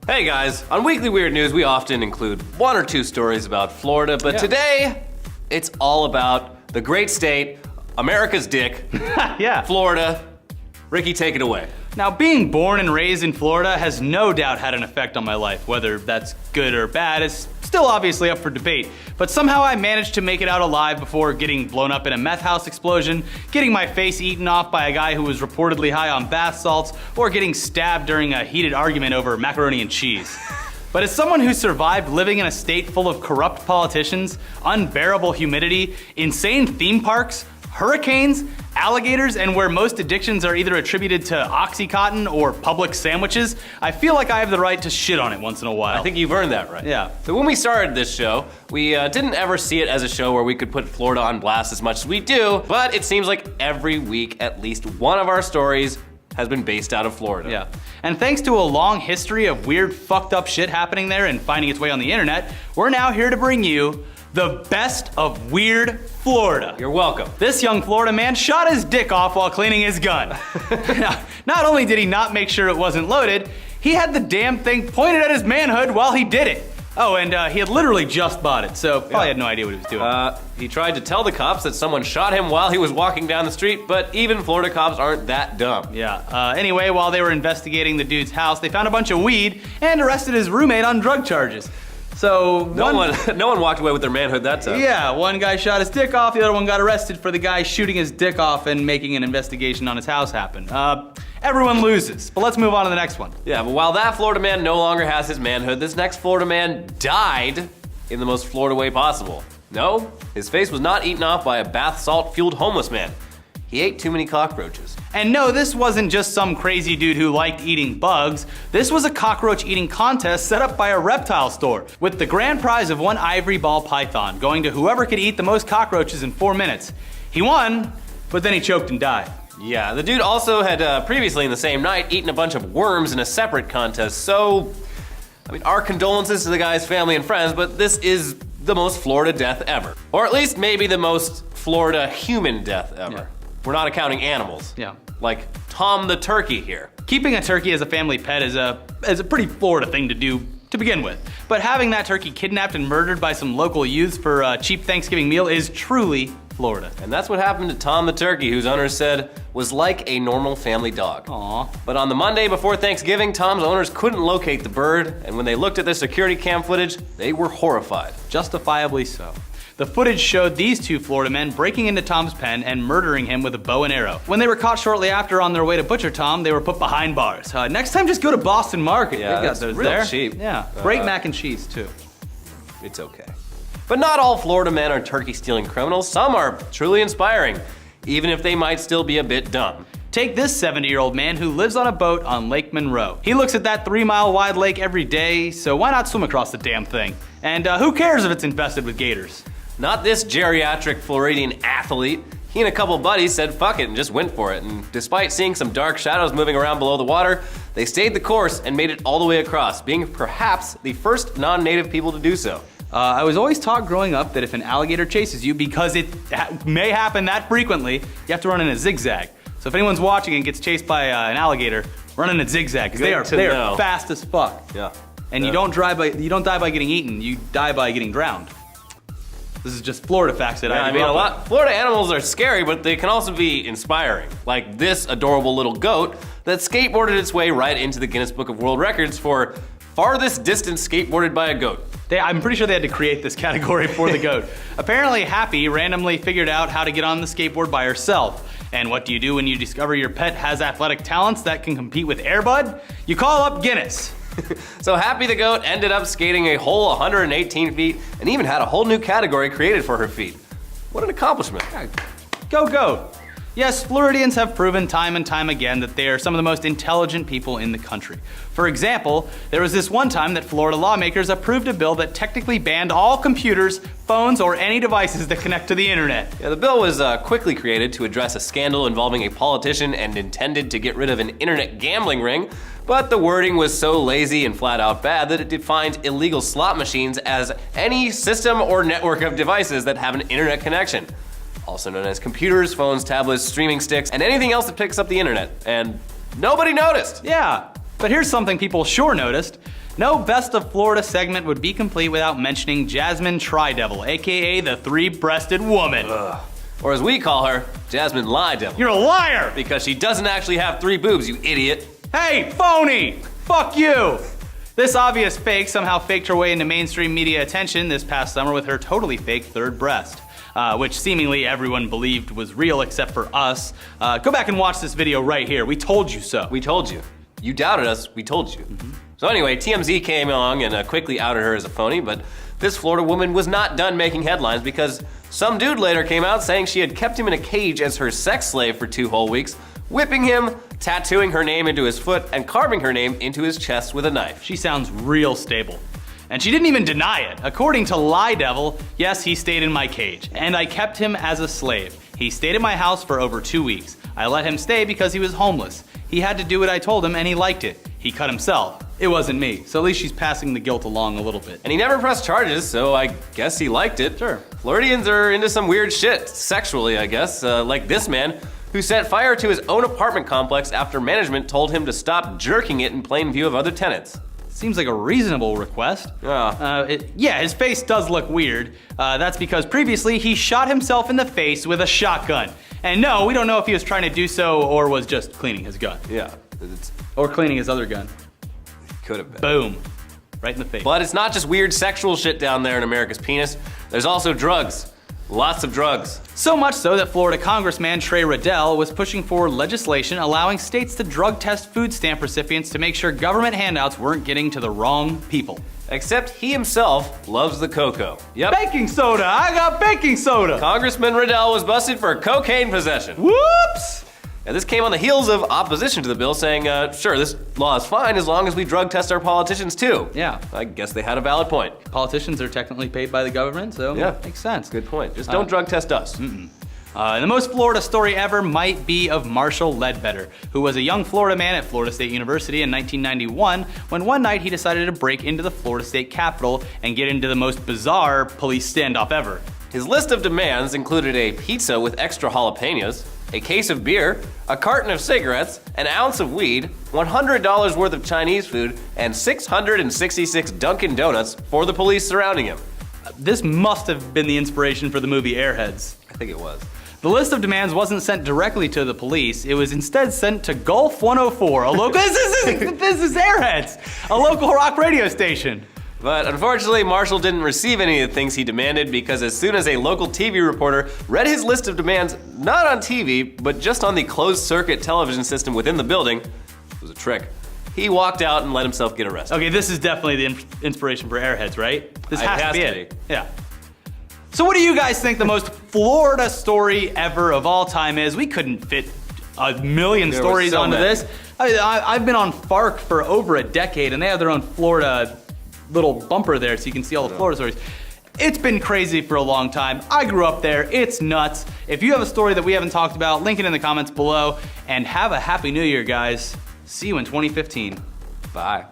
Hey guys, on Weekly Weird News we often include one or two stories about Florida, but today it's all about the great state, America's dick, Florida. Ricky, take it away. Now, being born and raised in Florida has no doubt had an effect on my life. Whether that's good or bad is still obviously up for debate. But somehow I managed to make it out alive before getting blown up in a meth house explosion, getting my face eaten off by a guy who was reportedly high on bath salts, or getting stabbed during a heated argument over macaroni and cheese. But as someone who survived living in a state full of corrupt politicians, unbearable humidity, insane theme parks, hurricanes, alligators, and where most addictions are either attributed to Oxycontin or Publix sandwiches, I feel like I have the right to shit on it once in a while. I think you've earned that right. Yeah. So when we started this show, we didn't ever see it as a show where we could put Florida on blast as much as we do, but it seems like every week at least one of our stories has been based out of Florida. Yeah. And thanks to a long history of weird, fucked up shit happening there and finding its way on the internet, we're now here to bring you the best of Weird Florida. You're welcome. This young Florida man shot his dick off while cleaning his gun. Now, not only did he not make sure it wasn't loaded, he had the damn thing pointed at his manhood while he did it. Oh, and he had literally just bought it, so probably had no idea what he was doing. He tried to tell the cops that someone shot him while he was walking down the street, but even Florida cops aren't that dumb. Yeah. Anyway, while they were investigating the dude's house, they found a bunch of weed and arrested his roommate on drug charges. So no one walked away with their manhood that time. Yeah, one guy shot his dick off, the other one got arrested for the guy shooting his dick off and making an investigation on his house happen. Everyone loses, but let's move on to the next one. Yeah, but while that Florida man no longer has his manhood, this next Florida man died in the most Florida way possible. No, his face was not eaten off by a bath salt-fueled homeless man. He ate too many cockroaches. And no, this wasn't just some crazy dude who liked eating bugs. This was a cockroach eating contest set up by a reptile store, with the grand prize of one ivory ball python going to whoever could eat the most cockroaches in 4 minutes. He won, but then he choked and died. Yeah, the dude also had previously in the same night eaten a bunch of worms in a separate contest, so, I mean, our condolences to the guy's family and friends, but this is the most Florida death ever. Or at least maybe the most Florida human death ever. Yeah. We're not accounting animals. Yeah. Like Tom the turkey here. Keeping a turkey as a family pet is a pretty Florida thing to do to begin with. But having that turkey kidnapped and murdered by some local youths for a cheap Thanksgiving meal is truly Florida. And that's what happened to Tom the turkey, whose owners said was like a normal family dog. Aww. But on the Monday before Thanksgiving, Tom's owners couldn't locate the bird, and when they looked at the security cam footage, they were horrified. Justifiably so. The footage showed these two Florida men breaking into Tom's pen and murdering him with a bow and arrow. When they were caught shortly after on their way to butcher Tom, they were put behind bars. Next time, just go to Boston Market. Yeah, they got those real there. cheap. Yeah, great mac and cheese too. It's okay. But not all Florida men are turkey-stealing criminals. Some are truly inspiring, even if they might still be a bit dumb. Take this 70-year-old man who lives on a boat on Lake Monroe. He looks at that 3-mile-wide lake every day, so why not swim across the damn thing? And who cares if it's infested with gators? Not this geriatric Floridian athlete. He and a couple buddies said fuck it and just went for it. And despite seeing some dark shadows moving around below the water, they stayed the course and made it all the way across, being perhaps the first non-native people to do so. I was always taught growing up that if an alligator chases you, because it may happen that frequently, you have to run in a zigzag. So if anyone's watching and gets chased by an alligator, run in a zigzag, because they are fast as fuck. Yeah. And you don't die by getting eaten, you die by getting drowned. This is just Florida facts that I mean, Florida animals are scary, but they can also be inspiring. Like this adorable little goat that skateboarded its way right into the Guinness Book of World Records for farthest distance skateboarded by a goat. I'm pretty sure they had to create this category for the goat. Apparently Happy randomly figured out how to get on the skateboard by herself. And what do you do when you discover your pet has athletic talents that can compete with Air Bud? You call up Guinness. So Happy the goat ended up skating a whole 118 feet and even had a whole new category created for her feat. What an accomplishment. Go goat. Yes, Floridians have proven time and time again that they are some of the most intelligent people in the country. For example, there was this one time that Florida lawmakers approved a bill that technically banned all computers, phones, or any devices that connect to the internet. Yeah, the bill was quickly created to address a scandal involving a politician and intended to get rid of an internet gambling ring, but the wording was so lazy and flat out bad that it defined illegal slot machines as any system or network of devices that have an internet connection. Also known as computers, phones, tablets, streaming sticks, and anything else that picks up the internet. And nobody noticed. Yeah, but here's something people sure noticed. No Best of Florida segment would be complete without mentioning Jasmine Tri-Devil, aka the three-breasted woman. Or as we call her, Jasmine Lie Devil. You're a liar! Because she doesn't actually have 3 boobs, you idiot. Hey, phony! Fuck you! This obvious fake somehow faked her way into mainstream media attention this past summer with her totally fake third breast, which seemingly everyone believed was real except for us. Go back and watch this video right here. We told you so. We told you. You doubted us, we told you. So anyway, TMZ came along and quickly outed her as a phony, but this Florida woman was not done making headlines because some dude later came out saying she had kept him in a cage as her sex slave for 2 whole weeks, whipping him, tattooing her name into his foot, and carving her name into his chest with a knife. She sounds real stable. And she didn't even deny it. According to Lie Devil, yes, he stayed in my cage, and I kept him as a slave. He stayed at my house for over 2 weeks. I let him stay because he was homeless. He had to do what I told him and he liked it. He cut himself. It wasn't me. So at least she's passing the guilt along a little bit. And he never pressed charges, so I guess he liked it. Sure. Floridians are into some weird shit, sexually, I guess, like this man, who set fire to his own apartment complex after management told him to stop jerking it in plain view of other tenants. Seems like a reasonable request. Yeah, his face does look weird. That's because previously he shot himself in the face with a shotgun. And no, we don't know if he was trying to do so or was just cleaning his gun. Yeah. Or cleaning his other gun. Could have been. Boom. Right in the face. But it's not just weird sexual shit down there in America's penis. There's also drugs. Lots of drugs. So much so that Florida Congressman Trey Riddell was pushing for legislation allowing states to drug test food stamp recipients to make sure government handouts weren't getting to the wrong people. Except he himself loves the cocoa. Yep. Baking soda! I got baking soda! Congressman Riddell was busted for cocaine possession. Whoops! And this came on the heels of opposition to the bill saying, sure, this law is fine as long as we drug test our politicians too. Yeah. I guess they had a valid point. Politicians are technically paid by the government, so yeah, makes sense. Good point. Just don't drug test us. The most Florida story ever might be of Marshall Ledbetter, who was a young Florida man at Florida State University in 1991 when one night he decided to break into the Florida State Capitol and get into the most bizarre police standoff ever. His list of demands included a pizza with extra jalapenos, a case of beer, a carton of cigarettes, an ounce of weed, $100 worth of Chinese food, and 666 Dunkin' Donuts for the police surrounding him. This must have been the inspiration for the movie Airheads. I think it was. The list of demands wasn't sent directly to the police. It was instead sent to Gulf 104, a local. This is Airheads, a local rock radio station. But unfortunately, Marshall didn't receive any of the things he demanded because as soon as a local TV reporter read his list of demands, not on TV, but just on the closed-circuit television system within the building, it was a trick, he walked out and let himself get arrested. Okay, this is definitely the inspiration for Airheads, right? This It has to has be to it. Yeah. So what do you guys think the most Florida story ever of all time is? We couldn't fit a million There were stories so onto many. this. I've been on FARC for over a decade, and they have their own Florida little bumper there so you can see all the Florida stories. It's been crazy for a long time. I grew up there. It's nuts. If you have a story that we haven't talked about, link it in the comments below. And have a happy new year, guys. See you in 2015. Bye.